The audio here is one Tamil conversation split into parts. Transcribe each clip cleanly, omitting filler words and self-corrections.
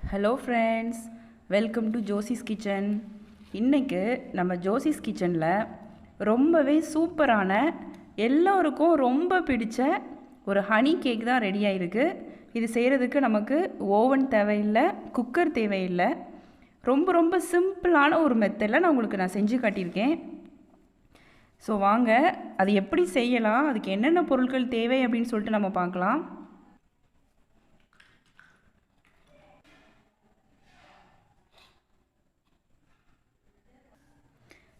Hello friends, welcome to Josie's kitchen. இன்றைக்கு நம்ம ஜோசிஸ் கிச்சனில் ரொம்பவே சூப்பரான எல்லோருக்கும் ரொம்ப பிடிச்ச ஒரு ஹனி கேக் தான் ரெடி ஆகிருக்கு. இது செய்கிறதுக்கு நமக்கு ஓவன் தேவையில்லை, குக்கர் தேவையில்லை. ரொம்ப ரொம்ப சிம்பிளான ஒரு மெத்தடில் நான் செஞ்சு காட்டியிருக்கேன். ஸோ வாங்க, அது எப்படி செய்யலாம், அதுக்கு என்னென்ன பொருட்கள் தேவை அப்படின்னு சொல்லிட்டு நம்ம பார்க்கலாம்.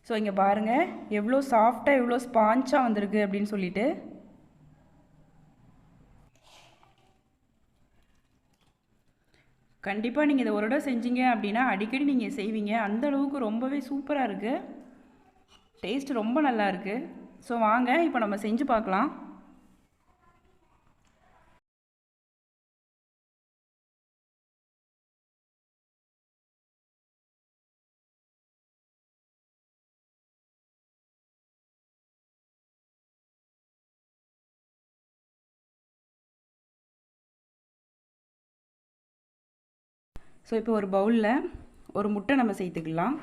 ஸோ இங்கே பாருங்கள், எவ்வளோ சாஃப்டாக எவ்வளோ ஸ்பாஞ்சாக வந்திருக்கு அப்படின்னு சொல்லிட்டு. கண்டிப்பாக நீங்கள் இதை ஒரு தடவை செஞ்சீங்க அப்படின்னா அடிக்கடி நீங்கள் செய்வீங்க. அந்த அளவுக்கு ரொம்பவே சூப்பராக இருக்குது, டேஸ்ட் ரொம்ப நல்லா இருக்குது. ஸோ வாங்க இப்போ நம்ம செஞ்சு பார்க்கலாம். ஸோ இப்போ ஒரு பவுலில் ஒரு முட்டை நம்ம சேர்த்துக்கலாம்.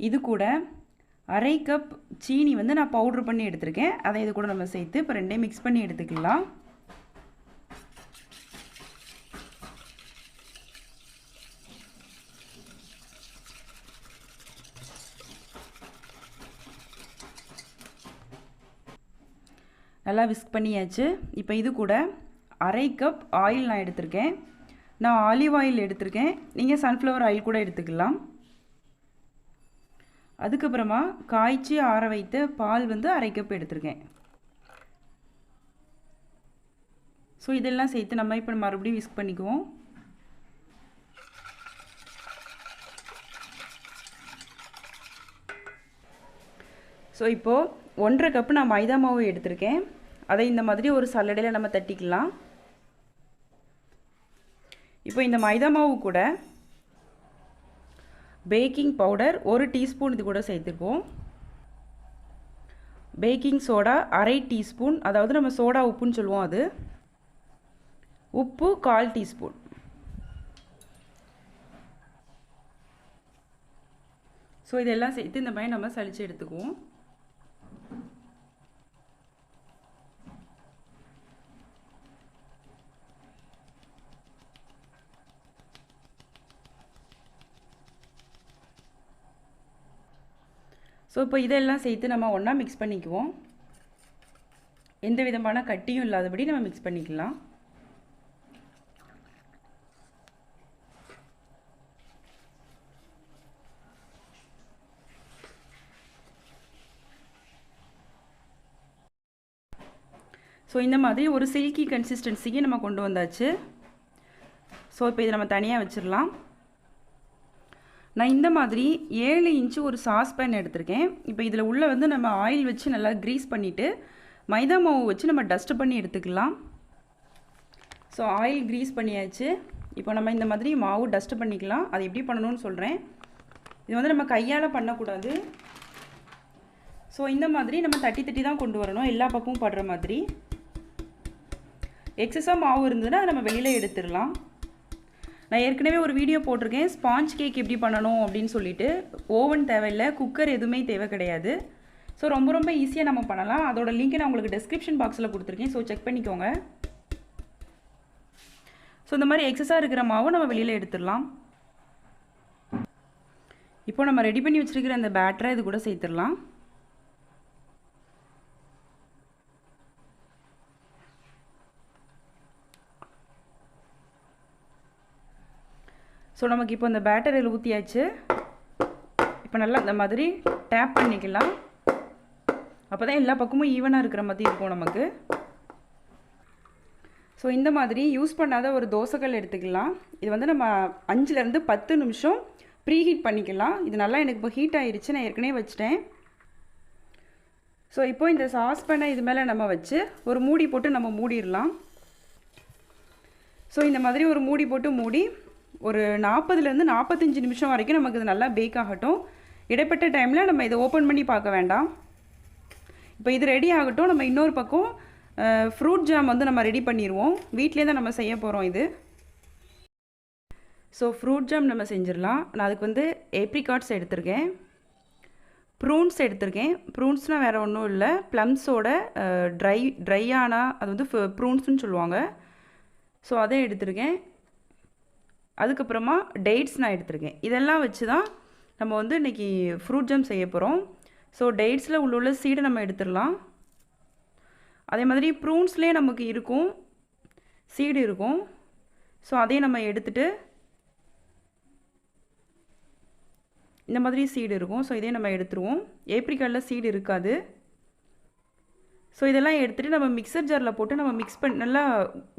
இது கூட அரை கப் சீனி நான் பவுட்ரு பண்ணி எடுத்திருக்கேன். அதை இது கூட நம்ம சேர்த்து இப்போ ரெண்டையும் மிக்ஸ் பண்ணி எடுத்துக்கலாம். நல்லா விஸ்க் பண்ணியாச்சு. இப்போ இது கூட அரை கப் ஆயில் நான் எடுத்திருக்கேன். நான் ஆலிவ் ஆயில் எடுத்திருக்கேன், நீங்கள் சன்ஃப்ளவர் ஆயில் கூட எடுத்துக்கலாம். அதுக்கப்புறமா காய்ச்சி ஆற வைத்த பால் அரை கப் எடுத்திருக்கேன். ஸோ இதெல்லாம் சேர்த்து நம்ம இப்போ மறுபடியும் விஸ்க் பண்ணிக்குவோம். ஸோ இப்போது 1.5 கப்பு நான் மைதா மாவு எடுத்திருக்கேன். அதை இந்த மாதிரி ஒரு சல்லடையில் நம்ம தட்டிக்கலாம். இப்போ இந்த மைதா மாவு கூட பேக்கிங் பவுடர் 1 டீஸ்பூன் இது கூட சேர்த்துக்குவோம். பேக்கிங் சோடா அரை டீஸ்பூன், அதாவது நம்ம சோடா உப்புன்னு சொல்லுவோம், அது உப்பு 1/4 டீஸ்பூன். ஸோ இதெல்லாம் சேர்த்து இந்த மாதிரி நம்ம சலிச்சு எடுத்துக்குவோம். ஸோ இப்போ இதெல்லாம் சேர்த்து நம்ம ஒன்றா மிக்ஸ் பண்ணிக்குவோம். எந்த விதமான கட்டியும் இல்லாதபடி நம்ம மிக்ஸ் பண்ணிக்கலாம். ஸோ இந்த மாதிரி ஒரு சில்கி கன்சிஸ்டன்சிக்கு நம்ம கொண்டு வந்தாச்சு. ஸோ இப்போ இதை நம்ம தனியாக வச்சிடலாம். நான் இந்த மாதிரி 7 இன்ச்சு ஒரு சாஸ்பேன் எடுத்திருக்கேன். இப்போ இதில் உள்ள நம்ம ஆயில் வச்சு நல்லா க்ரீஸ் பண்ணிவிட்டு மைதா மாவு வச்சு நம்ம டஸ்ட் பண்ணி எடுத்துக்கலாம். ஸோ ஆயில் க்ரீஸ் பண்ணியாச்சு. இப்போ நம்ம இந்த மாதிரி மாவு டஸ்ட் பண்ணிக்கலாம். அது எப்படி பண்ணணும்னு சொல்கிறேன். இது நம்ம கையால் பண்ணக்கூடாது. ஸோ இந்த மாதிரி நம்ம தட்டி தட்டி தான் கொண்டு வரணும், எல்லா பக்கமும் படுற மாதிரி. எக்ஸஸாக மாவு இருந்ததுன்னா அதை நம்ம வெளியில் எடுத்துடலாம். நான் ஏற்கனவே ஒரு வீடியோ போட்டிருக்கேன், ஸ்பாஞ்ச் கேக் எப்படி பண்ணணும் அப்படின்னு சொல்லிட்டு. ஓவன் தேவையில்லை, குக்கர் எதுவுமே தேவை கிடையாது. ஸோ ரொம்ப ரொம்ப ஈஸியாக நம்ம பண்ணலாம். அதோட லிங்க்கை நான் உங்களுக்கு டிஸ்கிரிப்ஷன் பாக்ஸில் கொடுத்துருக்கேன். ஸோ செக் பண்ணிக்கோங்க. ஸோ இந்த மாதிரி எக்ஸஸாக இருக்கிற மாவு நம்ம வெளியில் எடுத்துடலாம். இப்போ நம்ம ரெடி பண்ணி வச்சுருக்கிற அந்த பேட்டரை இது கூட சேர்த்துடலாம். ஸோ நமக்கு இப்போ இந்த பேட்டரியில் ஊற்றியாச்சு. இப்போ நல்லா இந்த மாதிரி டேப் பண்ணிக்கலாம். அப்போ தான் எல்லா பக்கமும் ஈவனாக இருக்கிற மாதிரி இருக்கும் நமக்கு. ஸோ இந்த மாதிரி யூஸ் பண்ணாத ஒரு தோசைக்கல் எடுத்துக்கலாம். இது நம்ம 5லேருந்து 10 நிமிஷம் ப்ரீ ஹீட் பண்ணிக்கலாம். இது நல்லா எனக்கு இப்போ ஹீட் ஆகிடுச்சு, நான் ஏற்கனவே வச்சுட்டேன். ஸோ இப்போ இந்த சாஸ்பேனை இது மேலே நம்ம வச்சு ஒரு மூடி போட்டு நம்ம மூடிடலாம். ஸோ இந்த மாதிரி ஒரு மூடி போட்டு மூடி ஒரு 40லேருந்து 45 நிமிஷம் வரைக்கும் நமக்கு இது நல்லா பேக் ஆகட்டும். இடைப்பட்ட டைமில் நம்ம இதை ஓப்பன் பண்ணி பார்க்க வேண்டாம். இப்போ இது ரெடி ஆகட்டும். நம்ம இன்னொரு பக்கம் ஃப்ரூட் ஜாம் வந்து நம்ம ரெடி பண்ணிடுவோம். வீட்டிலே தான் நம்ம செய்ய போகிறோம் இது. ஸோ ஃப்ரூட் ஜாம் நம்ம செஞ்சிடலாம். நான் அதுக்கு வந்து ஏப்ரிகாட்ஸ் எடுத்திருக்கேன், ப்ரூன்ஸ் எடுத்திருக்கேன். ப்ரூன்ஸ்னால் வேறு ஒன்றும் இல்லை, ப்ளம்ஸோட ட்ரையான அது வந்து ப்ரூன்ஸ்னு சொல்லுவாங்க. ஸோ அதை எடுத்திருக்கேன். அதுக்கப்புறமா டேட்ஸ் நான் எடுத்திருக்கேன். இதெல்லாம் வச்சு தான் நம்ம வந்து இன்றைக்கி ஃப்ரூட் ஜாம் செய்ய போகிறோம். ஸோ டேட்ஸில் உள்ள சீடை நம்ம எடுத்துடலாம். அதே மாதிரி ப்ரூன்ஸ்லேயே நமக்கு இருக்கும், சீடு இருக்கும். ஸோ அதையும் நம்ம எடுத்துகிட்டு இந்த மாதிரி சீடு இருக்கும். ஸோ இதையும் நம்ம எடுத்துருவோம். ஏப்ரிகாட்டில் சீடு இருக்காது. ஸோ இதெல்லாம் எடுத்துகிட்டு நம்ம மிக்சர் ஜாரில் போட்டு நம்ம மிக்ஸ் பண்ணி நல்லா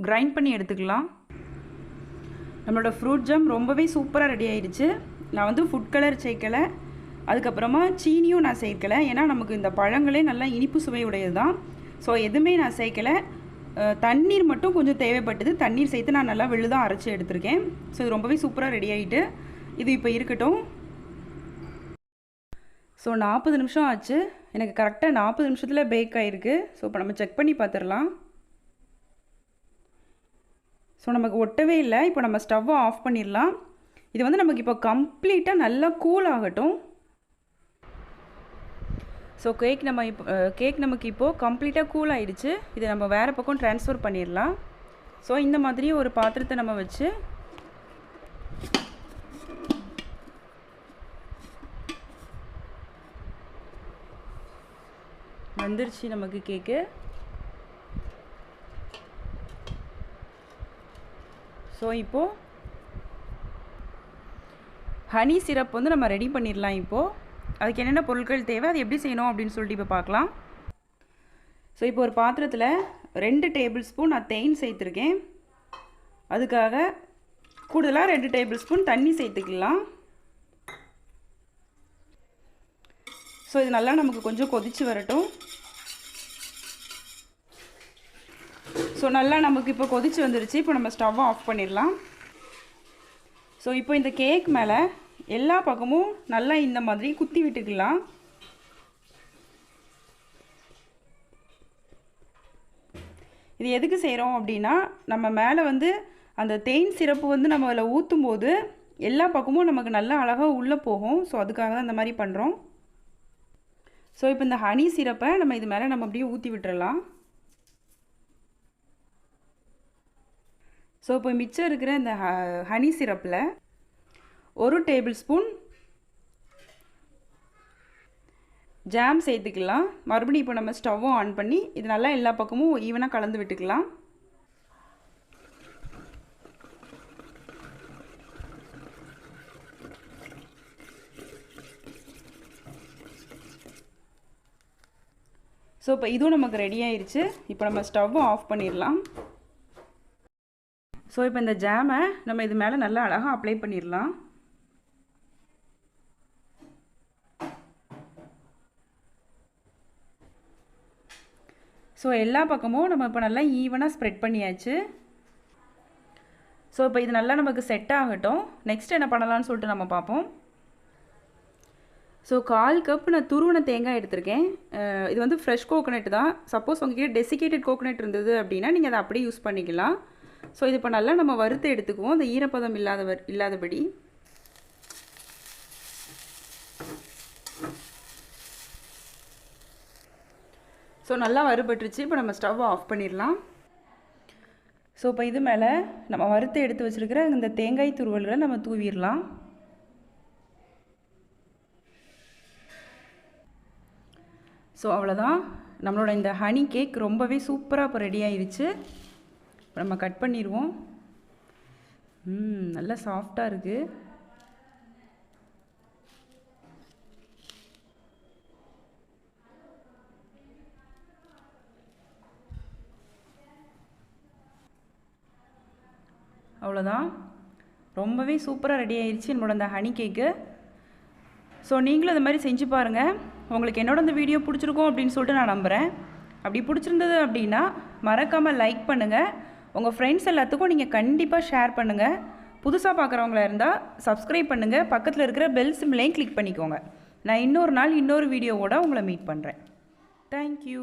கிரைண்ட் பண்ணி எடுத்துக்கலாம். நம்மளோட ஃப்ரூட் ஜாம் ரொம்பவே சூப்பராக ரெடி ஆகிடுச்சு. நான் வந்து ஃபுட் கலர் சேர்க்கலை, அதுக்கப்புறமா சீனியும் நான் சேர்க்கலை. ஏன்னா நமக்கு இந்த பழங்களே நல்லா இனிப்பு சுவையுடையது தான். ஸோ எதுவுமே நான் சேர்க்கலை. தண்ணீர் மட்டும் கொஞ்சம் தேவைப்பட்டது, தண்ணீர் சேர்த்து நான் நல்லா விழுதாக அரைச்சி எடுத்திருக்கேன். ஸோ இது ரொம்பவே சூப்பராக ரெடி ஆகிட்டு இது இப்போ இருக்கட்டும். ஸோ 40 நிமிஷம் ஆச்சு. எனக்கு கரெக்டாக 40 நிமிஷத்தில் பேக் ஆகிருக்கு. ஸோ இப்போ நம்ம செக் பண்ணி பார்த்துடலாம். ஸோ நமக்கு ஒட்டவே இல்லை. இப்போ நம்ம ஸ்டவ்வை ஆஃப் பண்ணிடலாம். இது வந்து நமக்கு இப்போ கம்ப்ளீட்டாக நல்லா கூல் ஆகட்டும். ஸோ கேக் நமக்கு இப்போது கம்ப்ளீட்டாக கூல் ஆகிடுச்சு. இதை நம்ம வேறு பக்கம் ட்ரான்ஸ்ஃபர் பண்ணிடலாம். ஸோ இந்த மாதிரி ஒரு பாத்திரத்தை நம்ம வச்சு வந்துருச்சு நமக்கு கேக்கு. ஸோ இப்போது ஹனி சிரப் வந்து நம்ம ரெடி பண்ணிடலாம். இப்போது அதுக்கு என்னென்ன பொருட்கள் தேவை, அது எப்படி செய்யணும் அப்படின்னு சொல்லிட்டு இப்போ பார்க்கலாம். ஸோ இப்போ ஒரு பாத்திரத்தில் 2 டேபிள் ஸ்பூன் நான் தேன் சேர்த்துருக்கேன். அதுக்காக கூடுதலாக 2 டேபிள் ஸ்பூன் தண்ணி சேர்த்துக்கலாம். ஸோ இது நல்லா நமக்கு கொஞ்சம் கொதித்து வரட்டும். ஸோ நல்லா நமக்கு இப்போ கொதித்து வந்துருச்சு. இப்போ நம்ம ஸ்டவ்வை ஆஃப் பண்ணிடலாம். ஸோ இப்போ இந்த கேக் மேலே எல்லா பக்கமும் நல்லா இந்த மாதிரி குத்தி விட்டுக்கலாம். இது எதுக்கு செய்கிறோம் அப்படின்னா, நம்ம மேலே வந்து அந்த தேன் சிரப்பு வந்து நம்ம அதில் ஊற்றும் போது எல்லா பக்கமும் நமக்கு நல்லா அழகாக உள்ளே போகும். ஸோ அதுக்காக தான் இந்த மாதிரி பண்ணுறோம். ஸோ இப்போ இந்த ஹனி சிரப்பை நம்ம இது மேலே நம்ம அப்படியே ஊற்றி விட்டுறலாம். ஸோ இப்போ மிச்சம் இருக்கிற இந்த ஹனி சிரப்பில் 1 டேபிள் ஸ்பூன் ஜாம் சேர்த்துக்கலாம். மறுபடியும் இப்போ நம்ம ஸ்டவ்வும் ஆன் பண்ணி இது நல்லா எல்லா பக்கமும் ஈவனாக கலந்து விட்டுக்கலாம். ஸோ இப்போ இதுவும் நமக்கு ரெடி ஆயிடுச்சு. இப்போ நம்ம ஸ்டவ்வும் ஆஃப் பண்ணிடலாம். ஸோ இப்போ இந்த ஜாமை நம்ம இது மேலே நல்லா அழகாக அப்ளை பண்ணிடலாம். ஸோ எல்லா பக்கமும் நம்ம இப்போ நல்லா ஈவனாக ஸ்ப்ரெட் பண்ணியாச்சு. ஸோ இப்போ இது நல்லா நமக்கு செட் ஆகட்டும். நெக்ஸ்ட் என்ன பண்ணலான்னு சொல்லிட்டு நம்ம பார்ப்போம். ஸோ 1/4 கப் நான் துருவன தேங்காய் எடுத்திருக்கேன். இது வந்து ஃப்ரெஷ் கோகோனட் தான். சப்போஸ் உங்ககிட்ட டெசிகேட்டட் கோகோனட் இருந்தது அப்படின்னா நீங்கள் அதை அப்படியே யூஸ் பண்ணிக்கலாம். ஸோ இது இப்போ நல்லா நம்ம வறுத்து எடுத்துக்குவோம், அந்த ஈரப்பதம் இல்லாதபடி. ஸோ நல்லா வறுபட்டுருச்சு. இப்போ நம்ம ஸ்டவ் ஆஃப் பண்ணிடலாம். ஸோ இப்போ இது மேலே நம்ம வறுத்து எடுத்து வச்சுருக்கிற இந்த தேங்காய் துருவல்களை நம்ம தூவிடலாம். ஸோ அவ்வளோதான், நம்மளோட இந்த ஹனி கேக் ரொம்பவே சூப்பராக இப்போ ரெடி ஆயிடுச்சு. இப்போ நம்ம கட் பண்ணிடுவோம். நல்லா சாஃப்டாக இருக்குது. அவ்வளோதான், ரொம்பவே சூப்பராக ரெடி ஆயிடுச்சு நம்மளோட அந்த ஹனி கேக்கு. ஸோ நீங்களும் இந்த மாதிரி செஞ்சு பாருங்கள். உங்களுக்கு என்னோட இந்த வீடியோ பிடிச்சிருக்கும் அப்படின்னு சொல்லிட்டு நான் நம்புகிறேன். அப்படி பிடிச்சிருந்தது அப்படின்னா மறக்காமல் லைக் பண்ணுங்கள். உங்கள் ஃப்ரெண்ட்ஸ் எல்லாத்துக்கும் நீங்கள் கண்டிப்பாக ஷேர் பண்ணுங்கள். புதுசாக பார்க்குறவங்களா இருந்தால் சப்ஸ்கிரைப் பண்ணுங்கள். பக்கத்தில் இருக்கிற பெல் சிம்லையும் கிளிக் பண்ணிக்கோங்க. நான் இன்னொரு நாள் இன்னொரு வீடியோவோட உங்களை மீட் பண்ணுறேன். தேங்க்யூ.